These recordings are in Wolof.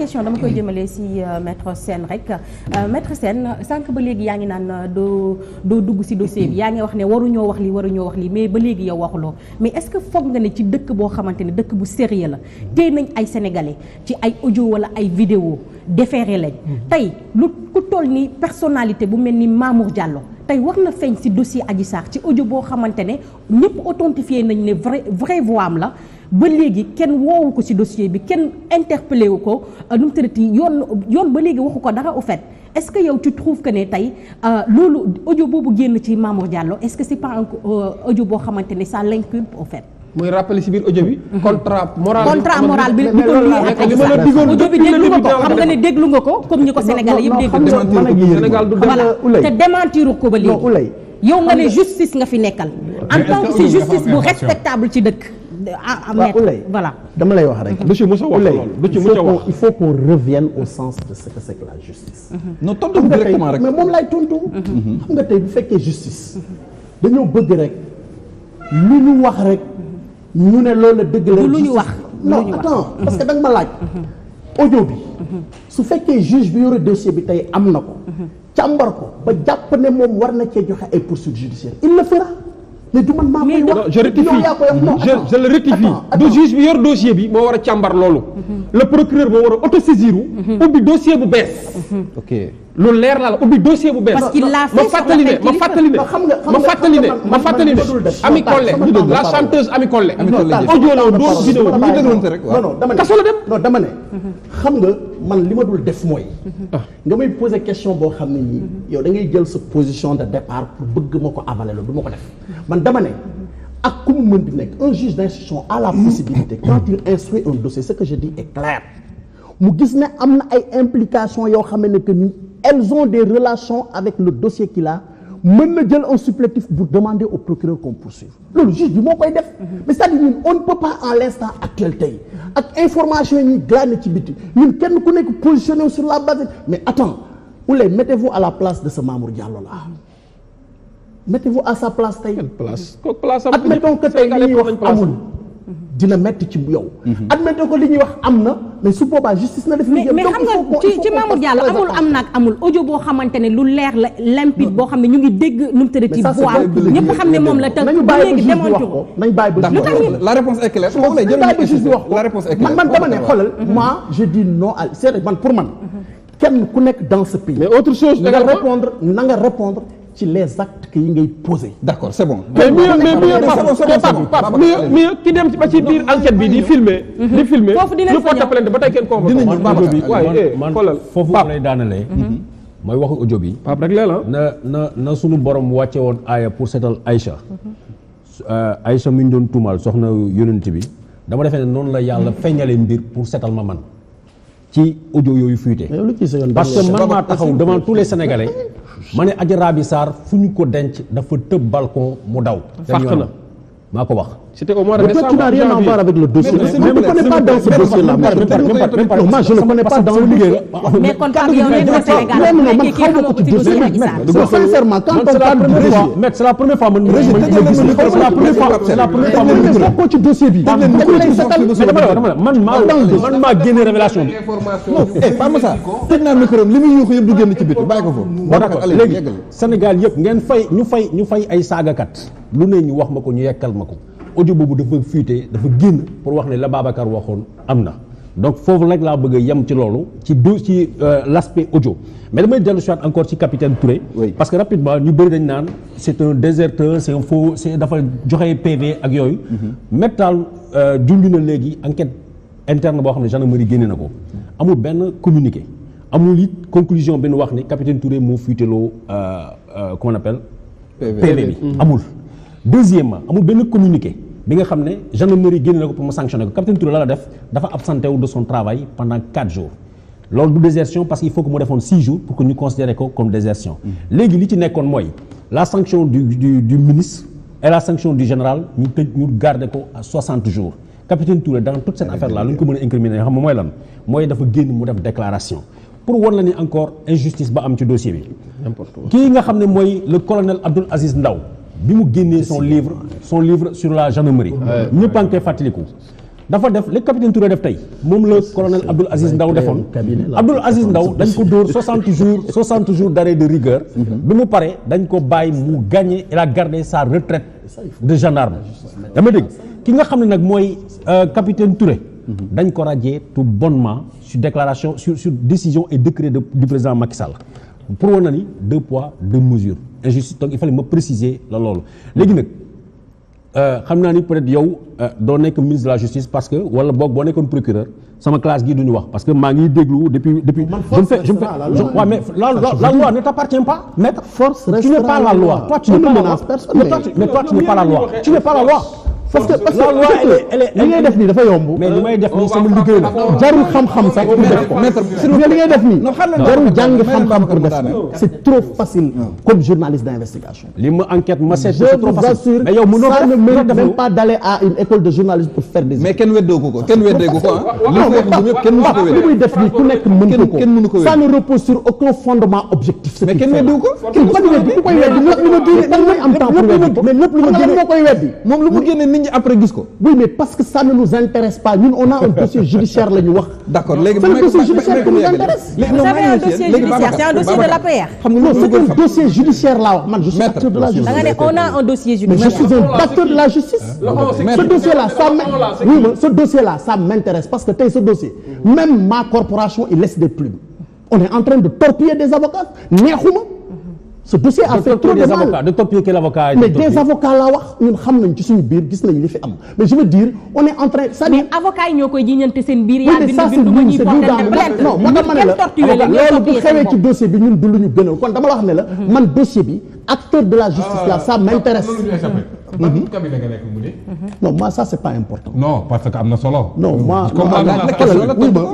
question dama koy jëmale si maître Sène rek maître Sène sànq ba léegi yaa ngi naan doo dugg si dossier bi yaa ngi wax ne waruñoo wax lii mais ba léegi yow waxuloo mais est-ce que foog nga ne ci dëkk boo xamante ne dëkk bu sérieux la tey nañ ay sénégalais ci ay audio wala ay vidéo déféré lañ tey lu ku toll ni personnalité bu mel ni Mamour Diallo tey war na feeñ ci dossier Adji Sarr ci audio boo xamante ne ñëpp authentifié nañ ne vrai voix am la ba léegi kenn woowu ko ci dossier bi kenn interpellé wu ko nu mu tëddati yoon ba léegi waxu ko dara au fait est-ce que yow tu trouves que ne tey loolu audio boobu génn ci Mamour Diallo est-ce que c'est pas un audio boo xamante ne ça l'inculpe au fait. muy rappelé ci biir audio bi. contrat moral bi ko audio bi déglu nga ko xam nga ne déglu nga ko comme ñi ko Sénégalais yëpp déglu Sénégal du te démentiru ko ba léegi yow nga ne justice nga fi nekkal en tant que si justice bu respectable ci dëkk voilà dama lay wax rek du ci mos a wax loolu du ci mos a wax il faut qu'on revienne au sens de ce que c'est que la justice non tontu directement rek mais moom lay tontu xam nga tey bu fekkee justice dañoo bëgg rek lu ñu wax rek ñu ne loolu la dëgg la lu ñu wax non attends parce que da nga ma laaj audio bi su fekkee juge bi yore dossier bi tey am na ko càmbar ko ba jàpp ne moom war na cee joxe ay poursuites judiciaires il le fera mais du man maa koy wax je rectifie je le rectifie du juge bi yor dossier bi moo war a càmbar loolu le procureur moo war a autosaisir ubbi dossier bu bees ok lu leer la ubbi dossier bu bees parce qu'il l'a fait ma fàttali ne Ami Collé la chanteuse Ami Collé audio la doo vidéo ñu dégloonte rek non kaso la dem non dama ne xam nga man li ma dul def mooy nga may poser question boo xam ne nii yow da ngay jël sa position de départ pour bëgg ma ko avaler la du ma ko def man dama ne ak ku mu mën di nekk un juge d'instruction a la possibilité quand il instruit un dossier ce que je dis est clair mu gis ne am na ay implications yoo xam ne que ni elles ont des relations avec le dossier qu'il a mën na jël un supplétif pour demander au procureur qu'on poursuive loolu juge bi moo koy def mais c'est-à-dire ñun on ne peut pas en l'instant actuel tey ak information yi ñuy glané ci biti ñun kenn ku nekk positionné sur la base mais attends Ouleye mettez-vous à la place de ce Mamour Diallo là mettez-vous à sa place tey admettons que tey li ñuy wax amul dina metti ci yow admettons que li ñuy wax am na mais su boobaa justice na def liggéeyam mais xam nga ci Mamour Diallo amul audio boo xamante ne lu leer la limpide boo xam ne ñu ngi dégg nu mu tëddee ci voix ñëpp xam ne moom la te nañu bàyyi ba juge bi wax ko nañ bàyyi ba la réponse est claire la réponse est claire man dama ne xoolal moi je dis non à c'est man pour man kenn ku nekk dans ce pays mais autre chose na nga répondre ci les actes que yi ngay poser. d'accord c'est bon. mais mieux ki dem ba ci biir enquête bi di filmer. foofu dinañ ñu porte plainte ba tey kenn convoqué. man foofu lay daanalee. mooy waxu audio bi. Pape rek la na sunu borom wàcce woon aaya pour seetal Aïcha. Aïcha mi ñu doon tuumaal soxna yonent bi dama defee ne noonu la yàlla feeñalee mbir pour seetal ma man ci audio yooyu fuité. parce que man maa taxaw devant tous les Sénégalais. ma ne Adji Raby Sarr fu ñu ko denc dafa tëb balcon mu daw. fàq na maa ko wax. c'était au mois de décembre. Tu n'as rien à voir avec le dossier. Mais je ne connais pas dans ce dossier-là. Moi, je ne connais pas dans le dossier. Mais quand yow nekk na Sénégal man xaw ma ko ci dossier bi. Sincèrement, quand on parle du dossier. Mais c'est la première fois man ko ci dossier bi. man maa génne révélation bi. Pas ma sa tëj naa micro li muy yuuxu yëpp du génn ci biti bàyyi ko fa. D'accord léegi Sénégal yëpp ngeen ñu fay ay saagakat lu ne ñu wax ma ko ñu yekkal ma ko. audio boobu dafa fuité dafa génn pour wax ne la Babacar waxoon am na donc foofu nag laa bëgg a yem ci loolu ci l'aspect audio mais damay dellu soit encore ci capitaine Touré. Oui. Parce que rapidement ñu bëri dañ naan c'est un déserteur c'est un faux c'est dafa joxe PV ak yooyu. Métal junj na léegi enquête interne boo xam ne gendarmerie génne na ko amul benn communiqué amul it conclusion benn wax ne capitaine Touré moo fuité loo comment on appelle. PV bi amul. Deuxièmement amul benn communiqué bi nga xam ne gendarmerie génne na ko pour mu sanctionner ko capitaine Touré la def dafa absenté wu de son travail pendant 4 jours loolu du désertion parce qu'il faut que mu defoon 6 jours pour que ñu considérer ko comme désertion. léegi li ci nekkoon mooy la sanction du ministre et la sanction du général ñu garder ko à 60 jours capitaine Touré dans toute cette affaire là lu ñu ko mën a incriminer xam nga mooy lan mooy dafa génn mu def déclaration pour wan la ni encore injustice ba am ci dossier bi. kii nga xam ne mooy le colonel Abdoul Aziz Ndaw bi mu génnee son livre sur la gendarmerie ñëpp a ngi koy fàttaliku dafa def li capitaine Touré def tey moom la colonel Abdoul Aziz Ndaw defoon. Abdoul Aziz Ndaw dañ ko dóor 60 jours d'arrêt de rigueur. bi mu paree dañ ko bàyyi mu gagné il a gardé sa retraite de gendarme. dama dégg ki nga xam ne nag mooy capitaine Touré. dañ ko radier tout bonnement sur déclaration sur décision et décret du président Macky Sall. pour wane na ni 2 poids 2 mesures injustice donc il fallait ma préciser la loolu léegi nag xam naa ni peut-être yow doo nekk ministre de la justice parce que wala boog boo nekkoon procureur sama classe gii duñu wax parce que maa ngi déglu depuis waaw mais la loi ne t'appartient pas maître force tu n'es pas la loi toi tu n'es pas la loi mais toi tu n'es pas la loi tu n'es pas la loi parce que la loi elle est li ngay def nii dafa yomb. mais li may def nii sama liggéey la. jarul xam-xam sax pour def ko. mais li ngay def nii. jarul jàng xam-xam pour def ko. c'est trop facile comme journaliste d'investigation. li ma enquête ma seet c'est trop facile. mais yow mënoo ça ne mérite même pas d'aller à une école de journalisme pour faire des. mais kenn weddoo ko kenn weddee ko ah. li muy def nii ku nekk mën ko. ça ne repose sur aucun fondement objectif. mais kenn weddoo ko. kenn ban weddi ku koy weddi lépp lu ma génne dan may am temps pour weddi ko mais lépp lu ma génne moo koy weddi. moom lu mu génne nit ñi après gis ko. oui mais parce que ça ne nous intéresse pas ñun on a un dossier judiciaire la ñu wax. d'accord léegi c'est le dossier judiciaire qui nous intéresse. vous avez un dossier judiciaire c'est un dossier de l'APR. xam nga non c'est un dossier judiciaire laa wax man je suis acteur de la justice. da nga ne on a un dossier mais judiciaire. je suis un acteur de la justice. ce dossier là ça oui mais ce dossier là ça m'intéresse parce que tey ce dossier même ma corporation il laisse des plumes. on est en train de torpiller des avocats neexuma. ce dossier a fait trop de mal de torpiller quel avocat mais des avocats laa wax ñun xam nañ ci suñu biir gis nañ li fi am mais je veux dire on est en train c'est-à-dire mais avocats yi ñoo koy jiñante seen biir. oui mais ça c'est c'est non moo tax ma ne la loolu bu xewee ci dossier bi ñun du lu ñu gënal kon dama la wax ne la man dossier bi acteur de la justice là ça m'intéresse. non moi ça c'est pas important. non parce que am na solo. non moi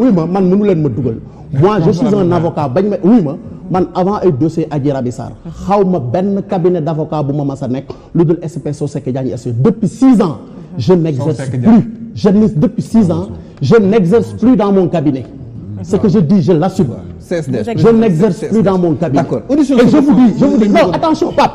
oui ma man mënu leen ma dugal. moi je suis un avocat bañ ma oui ma man avant ay dossier Adji Raby Sarr xaw ma benn cabinet d'avocat bu ma mas a nekk lu dul SP Sosek Diagne depuis 6 ans je n'exerce plus depuis 6 ans je n'exerce plus dans mon cabinet ce que je dis je l'assume. je n'exerce plus dans mon cabinet. D'accord. Et je vous dis non attention Pape.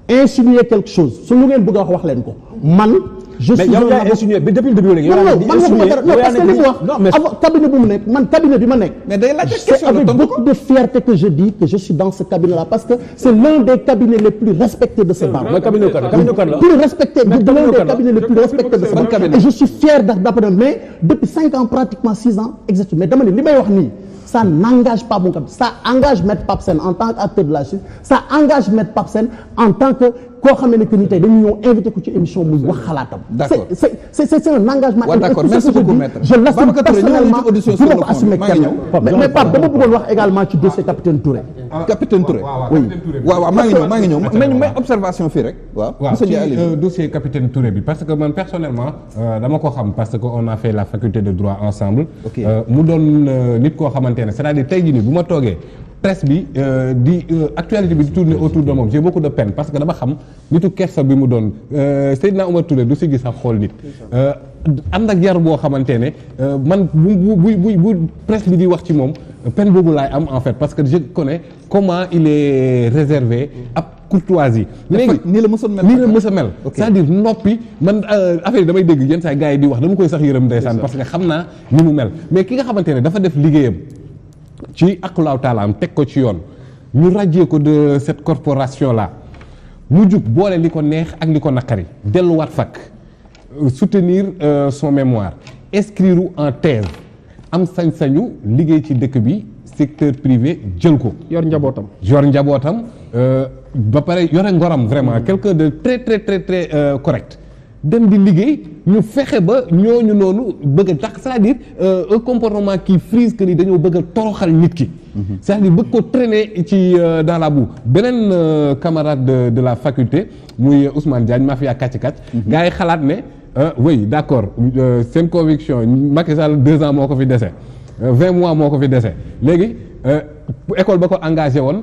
insinuer quelque chose su lu ngeen bëgg a wax leen ko man. je suis mais yow yaa insinué mais depuis le début léegi. non parce que li mu wax cabinet bu mu nekk man cabinet bi ma nekk. mais day laaj c'est avec beaucoup de fierté que je dis que je suis dans ce cabinet là parce que c'est l'un des cabinets les plus respectés de ce barreau. mooy cabinet kan la plus respecté l'un des cabinets les plus respectés de ce barreau. et je suis fier d'apprendre mais depuis 5 ans pratiquement 6 ans exactement mais dama ne li may wax nii. ça n'engage pas mon cabinet ça engage Maître Pape Sène en tant qu'acteur de la justice ça engage Maître Pape Sène en tant que koo xam ne que ni tey dañu ñëw invité ko ci émission muy wax xalaatam. d'accord c'est un engagement. waaw d'accord merci beaucoup maître. je l'assume personnellement du ma ko assumer kenn mais Pape dama bëggoon wax également ci dossier capitaine Touré. capitaine Touré oui waaw maa ngi ñëw mais observation fii rek. waaw ci dossier capitaine Touré bi parce que man personnellement dama ko xam parce que on a fait la faculté de droit ensemble. mu doon nit koo xamante ne c'est-à-dire tey jii nii bu ma toogee. presse bi di actualité bi di tourner autour de moom j'ai beaucoup de peine parce que dama xam nitu kersa bi mu doon Seydina Omar Touré du si gis sax xool nit ànd ak yar boo xamante ne man bu presse bi di wax ci moom peine boobu laay am en fait parce que je connais comment il est réservé ab courtoisie. léegi nii la mës a mel c'est-à-dire noppi man affaire yi damay dégg yenn saa gars yi di wax dama koy sax yërëm ndeysaan parce que xam naa ni mu mel mais ki nga xamante ne dafa def liggéeyam ci akulaaw taalaam teg ko ci yoon ñu radier ko de cette corporation là mu jug boole li ko neex ak li ko naqari delluwaat fac soutenir son mémoire inscrire en thèse am sañ-sañu liggéey ci dëkk bi secteur privé jël ko. yor njabootam ba pare yore ngoram vraiment quelqu'un de très très très très correct. dem di liggéey ñu fexe ba ñooñu noonu bëgg a tax c'est-à-dire un comportement qui frise que ni dañoo bëgg a toroxal nit ki. c'est-à-dire bëgg ko traîner ci dans la boue beneen camarade de la faculté muy Ousmane Diagne mafia kàcc-kàcc. gars yi xalaat ne oui d'accord seen conviction Macky Sall 2 ans moo ko fi dese 20 mois moo ko fi dese léegi école ba ko engagé woon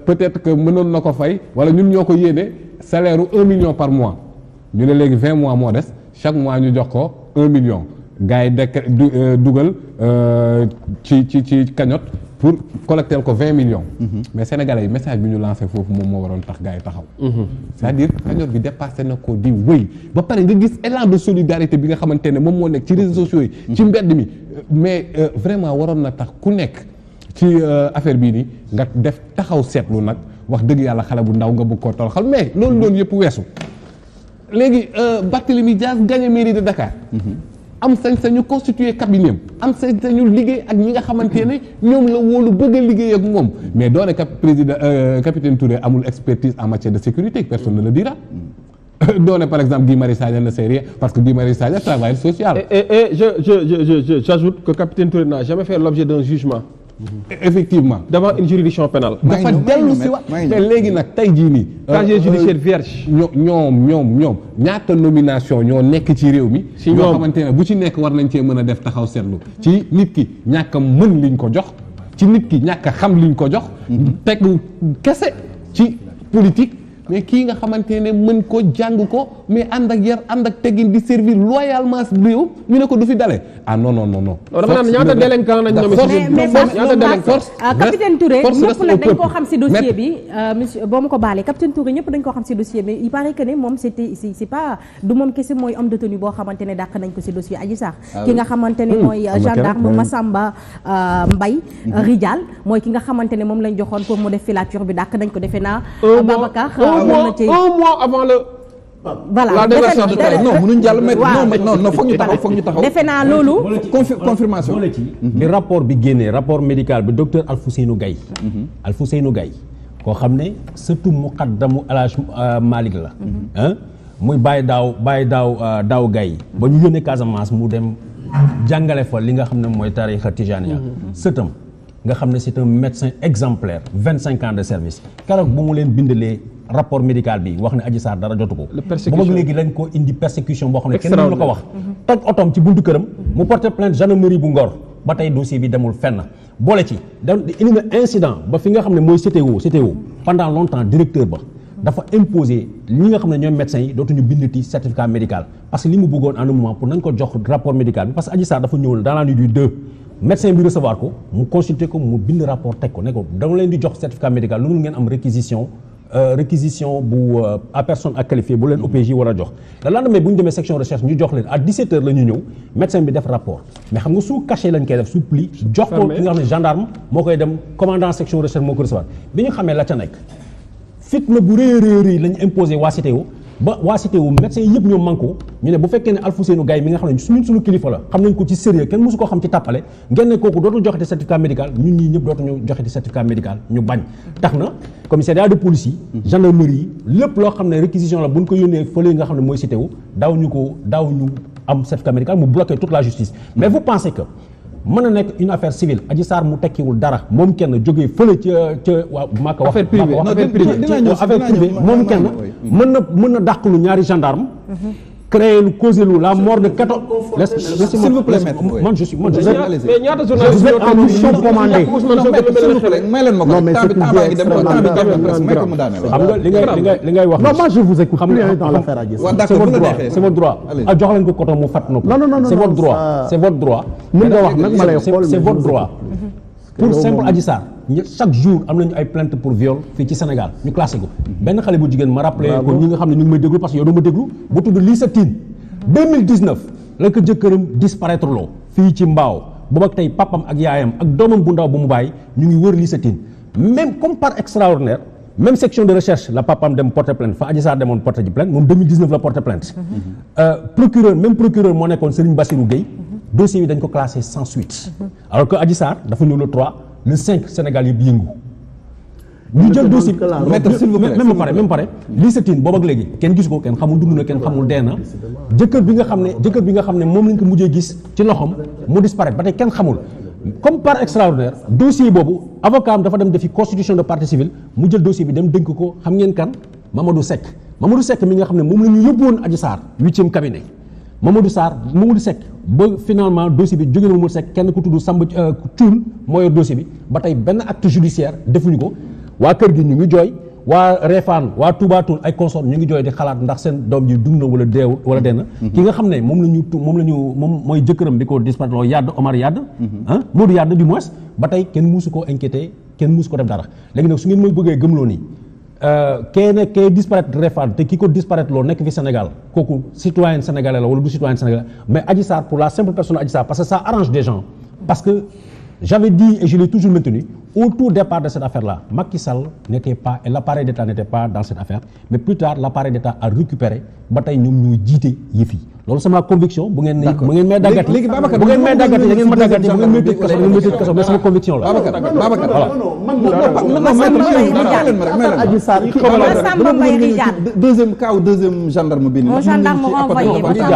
peut-être que mënoon na ko fay wala ñun ñoo ko yéene salaire 1 million par mois. ñu ne léegi 20 mois moo des chaque mois ñu jox ko 1 million gars yi dugal ci cagnotte pour collecter ko 20 millions. mais sénégalais yi message bi ñu lancé foofu moom moo waroon tax gars yi taxaw. c'est-à-dire Kajoor bi dépassé na ko di wëy ba pare nga gis élan de solidarité bi nga xamante ne moom moo nekk ci réseaux sociaux yi. ci mbedd mi mais vraiment waroon na tax ku nekk ci affaire bii nii nga def taxaw seetlu nag wax dëgg yàlla xale bu ndaw nga bëgg koo toroxal mais loolu doon yëpp weesu. léegi Barthélémy Dias gagné mairie de Dakar. am sañ-sañu constituer cabinet am sañ-sañu liggéey ak ñi nga xamante ne ñoom la wóolu bëgg a liggéey ak moom mais doone président capitaine Touré amul expertise en matière de sécurité personne ne le dira. doone par exemple Guy Marius Sagna ne sait rien parce que Guy Marius Sagna travaille social. et j'ajoute que capitaine Touré n'a jamais fait l'objet d'un jugement. effectivement devant une juridiction pénale. dafa dellu si waat te léegi nag tey jii nii. casier judiciaire vierge. ñoom ñaata nomination ñoo nekk ci réew mi. si ñoo xamante ne bu ci nekk war nañ cee mën a def taxaw seetlu. ci nit ki ñàkk a mën liñ ko jox. ci nit ki ñàkk a xam liñ ko jox. teg kese ci politique. mais kii nga xamante ne mën ko jàng ko mais ànd ak yar ànd ak teggin di servir loyalement réew ñu ne ko du fi dale ah non. dama naan ñaata délinquant nañ ñoom capitaine Touré ñëpp nag dañ koo xam si dossier bi monsieur boo ma ko baalee capitaine Touré ñëpp dañ koo xam si dossier bi il paraît que ne moom c'est pas du moom kese mooy homme de tenue boo xamante ne dàq nañ ko si dossier Adji Sarr ki nga xamante ne mooy gendarme Massamba Mbaye Rijal mooy ki nga xamante ne moom lañ joxoon pour mu def filature bi dàq nañ ko defe naa Babacar un mois avant le. voilà la déversion de taille non mënuñ jàll mais non foog ñu taxaw defe naa loolu. confirmation boole ci bi rapport bi génnee rapport médical bi docteur Alfousseynou Gaye. Alfousseynou Gaye koo xam ne surtout muqaddamu El Hadj Malick la. muy bàyyi daaw Gaye ba ñu yónnee Casamance mu dem jàngale fa li nga xam ne mooy tarixa Tijaniya sëtam nga xam ne c'est un médecin exemplaire 25 ans de service keroog bu mu leen bindalee rapport médical bi wax ne Adji Sarr dara jotu ko ba mag léegi lañ ko indi persécution boo xam ne kenn mënu la ko wax toj otoom ci buntu këram mu porté plainte gendarmerie bu Ngor ba tey dossier bi demul fenn boole ci da indi na incident ba fi nga xam ne mooy CTO pendant longtemps directeur ba dafa imposer ñi nga xam ne ñooy médecins yi dootuñu bindati certificat médical parce que li mu bëggoon en un moment pour nañ ko jox rapport médical bi parce que Adji Sarr dafa ñëwoon dans la nuit du 2 médecin bi recevoir ko mu consulter ko mu bind rapport teg ko ne ko dama leen di jox certificat médical lu ngeen am réquisition bu à personne à qualifier bu leen OPJ war a jox le lendemain bu ñu demee section recherche ñu jox leen à 17h la ñu ñëw médecin bi def rapport mais xam nga sous cachet lañ koy def sous pli jox ko ki nga xam ne gendarme moo koy dem commandant section recherche moo ko recevoir bi ñu xamee la ca nekk fitna bu rëy lañ imposé waa CTO ba waa CTO médecin yëpp ñoo manko ñu ne bu fekkee ne Alfousseynou Gaye mi nga xam ne suñu kilifa la xam nañ ko ci sérieux kenn mosu koo xam ci tàppale ngeen ne kooku dootul joxeti certificat médical ñun ñii ñëpp dootuñu joxeti certificat médical ñu bañ tax na commissariat de police yi gendarmerie yi lépp loo xam ne réquisition la buñ ko yónnee fële nga xam ne mooy CTO daawuñu am certificat médical mu bloqué toute la justice mais vous pensez que mën na nekk une affaire civile Adji Sarr mu tekkiwul dara moom kenn jógee fële ca waa maa ko wax affaire privée moom kenn mën na dàqalu ñaari gendarme créer lu causer lu la mort de 14 s'il vous plaît man je suis mais ñaata journaliste en mission commandée may leen ma ko temps bi dem ko temps bi jàpp presque may ko mu daane xam nga li ngay wax non moi je vous écoute plus dans l'affaire Adji Sarr c'est votre droit jox leen ko coton mu fàtt na ko c'est votre droit mën nga wax nag ma lay xool c'est votre droit pour simple Adji Sarr chaque jour am nañu ay plainte pour viol fii ci Sénégal ñu classé ko benn xale bu jigéen ma rappelé ko ñi nga xam ne ñu ngi may déglu parce que yow doo ma déglu bu tudd Lissa Tine 2019 la ko jëkkëram disparaître loo fii ci Mbao boobu ak tey papam ak yaayam ak doomam bu ndaw bu mu bàyyi ñu ngi wër Lissa Tine même comme par extraordinaire même section de recherche la papam dem porter plainte fa Adji Sarr demoon porter ji plainte moom 2019 la porter plainte procureur moo nekkoon Serigne Bassirou Gueye dossier bi dañ ko classé sans suite alors que Adji Sarr dafa ñëw le 3 le 5 Sénégal yëpp yëngu ñu jël dossier même pare Lissa Tine boobu ak léegi kenn gisu ko kenn xamul dund na kenn xamul dee na jëkkër bi nga xam ne moom lañ ko mujjee gis ci loxoom mu disparaître ba tey kenn xamul comme par extraordinaire dossier boobu avocat am dafa dem defi constitution de partie civile mu jël dossier bi dem dénk ko xam ngeen kan Mamadou Seck mi nga xam ne moom la ñu yóbbuwoon Adji Sarr 8e cabinet Mamadou Seck ba finalement dossier bi jógee na Mamadou Seck kenn ku tudd Samba Thioune moo yor dossier bi ba tey benn acte judiciaire defuñu ko waa kër gi ñu ngi jooy waa Réfane waa Touba Toul ay consort ñu ngi jooy di xalaat ndax seen doom ji dund na wala deewul wala dee na ki nga xam ne moom mooy jëkkëram bi ko disparaître loo Yade Omar Yade Modou Yade du moins ba tey kenn musu ko inquiété kenn musu ko def dara léegi nag su ngeen may bëggee gëmloo nii kee disparaître Réfane te ki ko disparaître loo nekk fi Sénégal kooku citoyen sénégalais la wala du citoyen sénégalais mais Adji Sarr pour la simple personne Adji Sarr parce que ça arrange des gens parce que j'avais dit et je l'ai toujours maintenu au tout départ de cette affaire-là Macky Sall n'était pas et l'appareil d'État n'était pas dans cette affaire mais plus tard l'appareil d'État a récupéré ba tey ñoom ñuy jiite yëf yi loolu sama conviction bu ngeen may daggati bu ngeen may daggati da ngeen ma daggati bu ngeen may tëj kaso da ngeen may tëj kaso mais sama conviction la deuxième gendarme bi